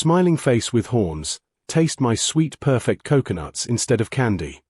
Smiling face with horns, taste my sweet perfect coconuts instead of candy,"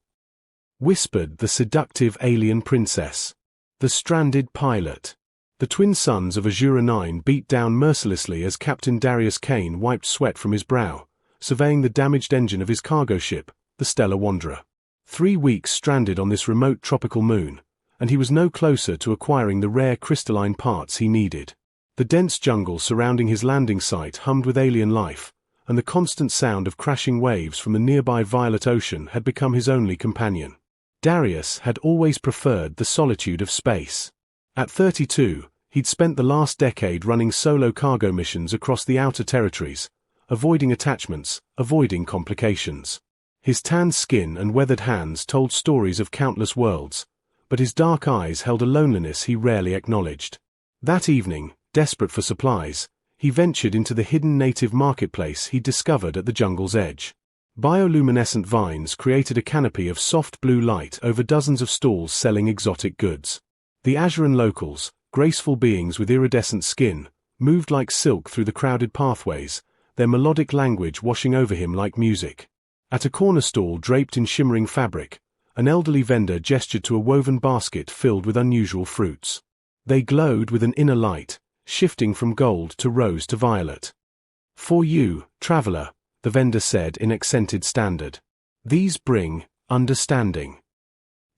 whispered the seductive alien princess. The stranded pilot. The twin suns of Azura 9 beat down mercilessly as Captain Darius Kane wiped sweat from his brow, surveying the damaged engine of his cargo ship, the Stellar Wanderer. 3 weeks stranded on this remote tropical moon, and he was no closer to acquiring the rare crystalline parts he needed. The dense jungle surrounding his landing site hummed with alien life, and the constant sound of crashing waves from the nearby Violet Ocean had become his only companion. Darius had always preferred the solitude of space. At 32, he'd spent the last decade running solo cargo missions across the outer territories, avoiding attachments, avoiding complications. His tanned skin and weathered hands told stories of countless worlds, but his dark eyes held a loneliness he rarely acknowledged. That evening, desperate for supplies, he ventured into the hidden native marketplace he'd discovered at the jungle's edge. Bioluminescent vines created a canopy of soft blue light over dozens of stalls selling exotic goods. The Azuran locals, graceful beings with iridescent skin, moved like silk through the crowded pathways, their melodic language washing over him like music. At a corner stall draped in shimmering fabric, an elderly vendor gestured to a woven basket filled with unusual fruits. They glowed with an inner light, shifting from gold to rose to violet. "For you, traveler," the vendor said in accented standard. "These bring understanding."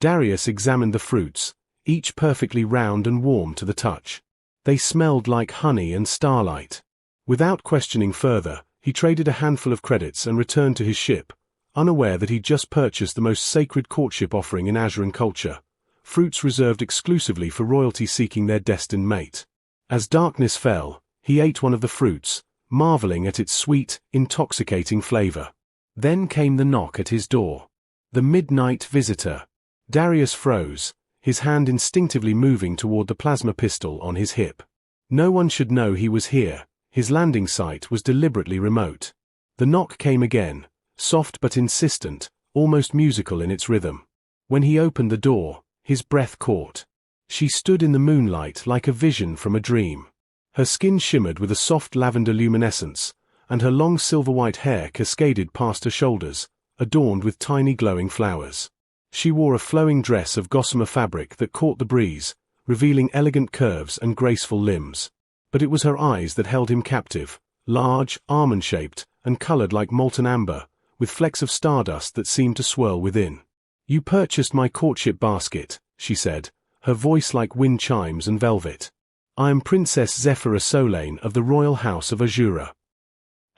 Darius examined the fruits, each perfectly round and warm to the touch. They smelled like honey and starlight. Without questioning further, he traded a handful of credits and returned to his ship, unaware that he'd just purchased the most sacred courtship offering in Azuran culture, fruits reserved exclusively for royalty seeking their destined mate. As darkness fell, he ate one of the fruits, marveling at its sweet, intoxicating flavor. Then came the knock at his door. The midnight visitor. Darius froze, his hand instinctively moving toward the plasma pistol on his hip. No one should know he was here. His landing site was deliberately remote. The knock came again, soft but insistent, almost musical in its rhythm. When he opened the door, his breath caught. She stood in the moonlight like a vision from a dream. Her skin shimmered with a soft lavender luminescence, and her long silver-white hair cascaded past her shoulders, adorned with tiny glowing flowers. She wore a flowing dress of gossamer fabric that caught the breeze, revealing elegant curves and graceful limbs. But it was her eyes that held him captive, large, almond-shaped, and colored like molten amber, with flecks of stardust that seemed to swirl within. "You purchased my courtship basket," she said, her voice like wind chimes and velvet. "I am Princess Zephyra Solane of the Royal House of Azura."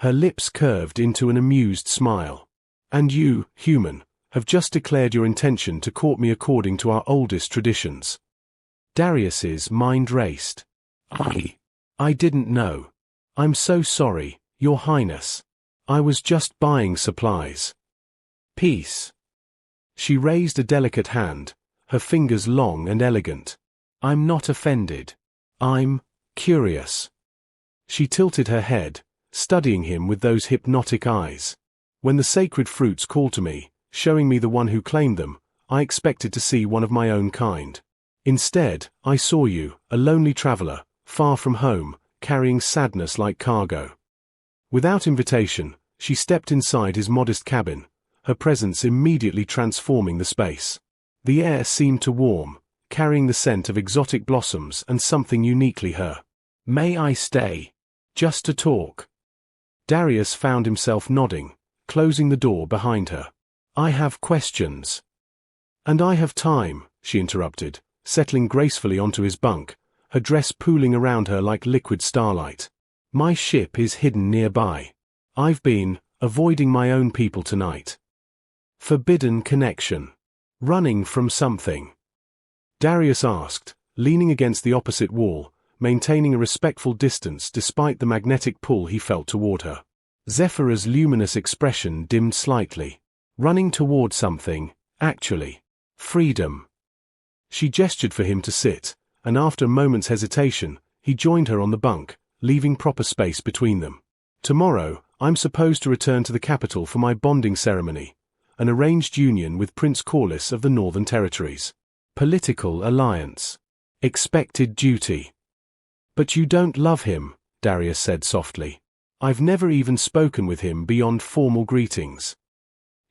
Her lips curved into an amused smile. "And you, human, have just declared your intention to court me according to our oldest traditions." Darius's mind raced. I didn't know. I'm so sorry, Your Highness. I was just buying supplies." "Peace." She raised a delicate hand, her fingers long and elegant. "I'm not offended. I'm curious." She tilted her head, studying him with those hypnotic eyes. "When the sacred fruits called to me, showing me the one who claimed them, I expected to see one of my own kind. Instead, I saw you, a lonely traveler, far from home, carrying sadness like cargo." Without invitation, she stepped inside his modest cabin, her presence immediately transforming the space. The air seemed to warm, carrying the scent of exotic blossoms and something uniquely her. "May I stay? Just to talk?" Darius found himself nodding, closing the door behind her. "I have questions." "And I have time," she interrupted, settling gracefully onto his bunk, her dress pooling around her like liquid starlight. "My ship is hidden nearby. I've been avoiding my own people tonight." Forbidden connection. Running from something? Darius asked, leaning against the opposite wall, maintaining a respectful distance despite the magnetic pull he felt toward her. Zephyra's luminous expression dimmed slightly. "Running toward something, actually. Freedom." She gestured for him to sit, and after a moment's hesitation, he joined her on the bunk, leaving proper space between them. "Tomorrow, I'm supposed to return to the capital for my bonding ceremony, an arranged union with Prince Corlys of the Northern Territories. Political alliance. Expected duty." "But you don't love him," Darius said softly. I've never even spoken with him beyond formal greetings.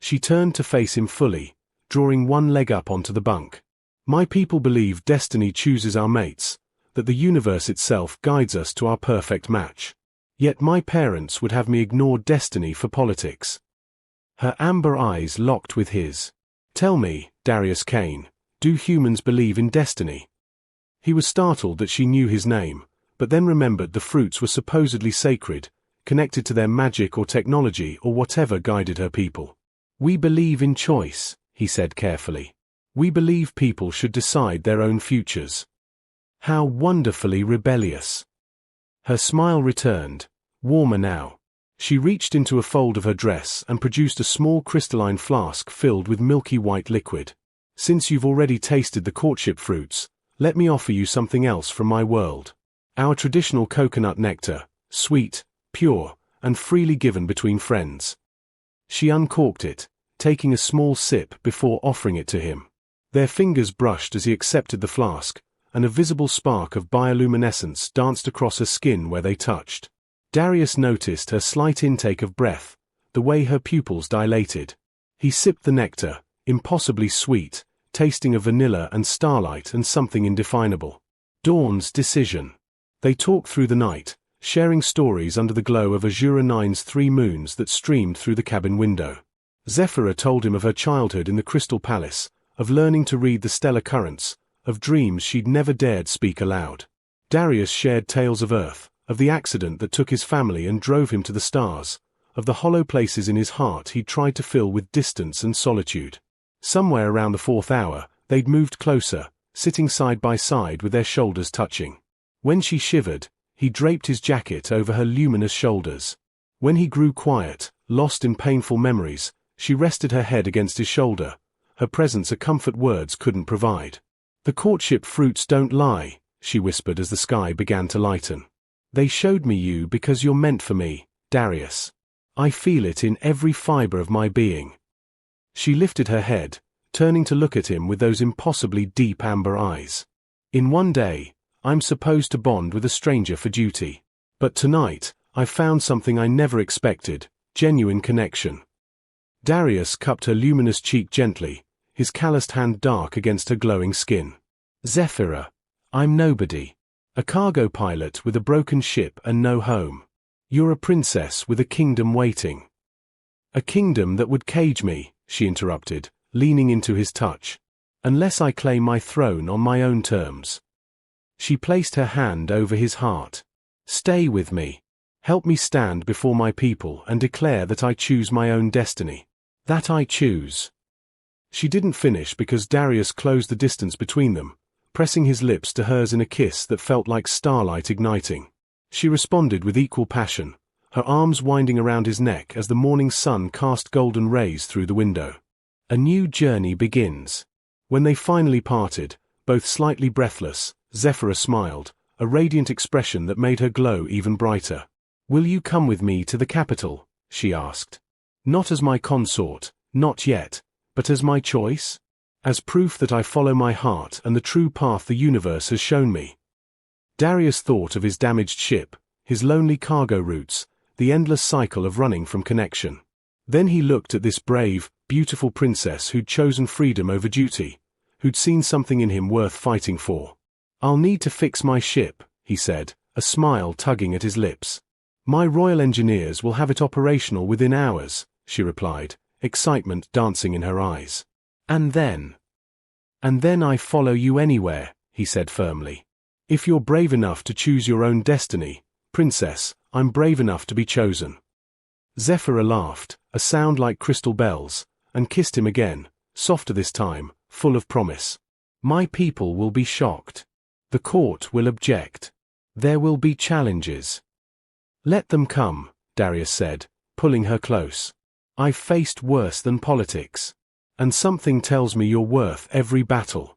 She turned to face him fully, drawing one leg up onto the bunk. My people believe destiny chooses our mates, that the universe itself guides us to our perfect match. Yet my parents would have me ignore destiny for politics. Her amber eyes locked with his. Tell me, Darius Kane, do humans believe in destiny? He was startled that she knew his name, but then remembered the fruits were supposedly sacred, connected to their magic or technology or whatever guided her people. We believe in choice, he said carefully. We believe people should decide their own futures. How wonderfully rebellious. Her smile returned, warmer now. She reached into a fold of her dress and produced a small crystalline flask filled with milky white liquid. Since you've already tasted the courtship fruits, let me offer you something else from my world. Our traditional coconut nectar, sweet, pure, and freely given between friends. She uncorked it, taking a small sip before offering it to him. Their fingers brushed as he accepted the flask, and a visible spark of bioluminescence danced across her skin where they touched. Darius noticed her slight intake of breath, the way her pupils dilated. He sipped the nectar, impossibly sweet, tasting of vanilla and starlight and something indefinable. Dawn's decision. They talked through the night, sharing stories under the glow of Azura 9's 3 moons that streamed through the cabin window. Zephyra told him of her childhood in the Crystal Palace, of learning to read the stellar currents, of dreams she'd never dared speak aloud. Darius shared tales of Earth, of the accident that took his family and drove him to the stars, of the hollow places in his heart he'd tried to fill with distance and solitude. Somewhere around the 4th hour, they'd moved closer, sitting side by side with their shoulders touching. When she shivered, he draped his jacket over her luminous shoulders. When he grew quiet, lost in painful memories, she rested her head against his shoulder, her presence a comfort words couldn't provide. The courtship fruits don't lie, she whispered as the sky began to lighten. They showed me you because you're meant for me, Darius. I feel it in every fiber of my being. She lifted her head, turning to look at him with those impossibly deep amber eyes. In one day, I'm supposed to bond with a stranger for duty. But tonight, I've found something I never expected, genuine connection. Darius cupped her luminous cheek gently, his calloused hand dark against her glowing skin. Zephyra, I'm nobody. A cargo pilot with a broken ship and no home. You're a princess with a kingdom waiting. A kingdom that would cage me, she interrupted, leaning into his touch. Unless I claim my throne on my own terms. She placed her hand over his heart. Stay with me. Help me stand before my people and declare that I choose my own destiny. That I choose. She didn't finish because Darius closed the distance between them, pressing his lips to hers in a kiss that felt like starlight igniting. She responded with equal passion, her arms winding around his neck as the morning sun cast golden rays through the window. A new journey begins. When they finally parted, both slightly breathless, Zephyra smiled, a radiant expression that made her glow even brighter. Will you come with me to the capital? She asked. Not as my consort, not yet, but as my choice? As proof that I follow my heart and the true path the universe has shown me. Darius thought of his damaged ship, his lonely cargo routes, the endless cycle of running from connection. Then he looked at this brave, beautiful princess who'd chosen freedom over duty, who'd seen something in him worth fighting for. I'll need to fix my ship, he said, a smile tugging at his lips. My royal engineers will have it operational within hours, she replied, excitement dancing in her eyes. And then I follow you anywhere, he said firmly. If you're brave enough to choose your own destiny, princess, I'm brave enough to be chosen. Zephyra laughed, a sound like crystal bells, and kissed him again, softer this time, full of promise. My people will be shocked. The court will object. There will be challenges. Let them come, Darius said, pulling her close. I've faced worse than politics. And something tells me you're worth every battle.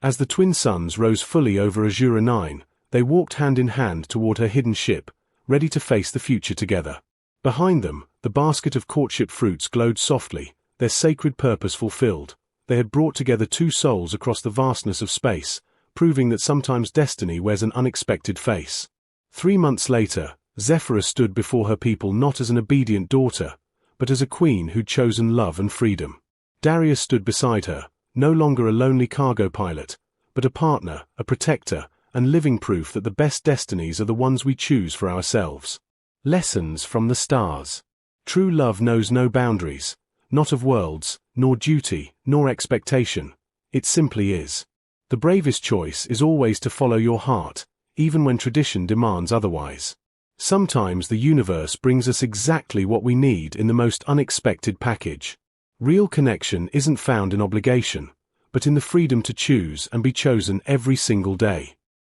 As the twin suns rose fully over Azura 9, they walked hand in hand toward her hidden ship, ready to face the future together. Behind them, the basket of courtship fruits glowed softly, their sacred purpose fulfilled. They had brought together 2 souls across the vastness of space, proving that sometimes destiny wears an unexpected face. 3 months later, Zephyra stood before her people not as an obedient daughter, but as a queen who'd chosen love and freedom. Darius stood beside her, no longer a lonely cargo pilot, but a partner, a protector, and living proof that the best destinies are the ones we choose for ourselves. Lessons from the stars. True love knows no boundaries, not of worlds, nor duty, nor expectation. It simply is. The bravest choice is always to follow your heart, even when tradition demands otherwise. Sometimes the universe brings us exactly what we need in the most unexpected package. Real connection isn't found in obligation, but in the freedom to choose and be chosen every single day.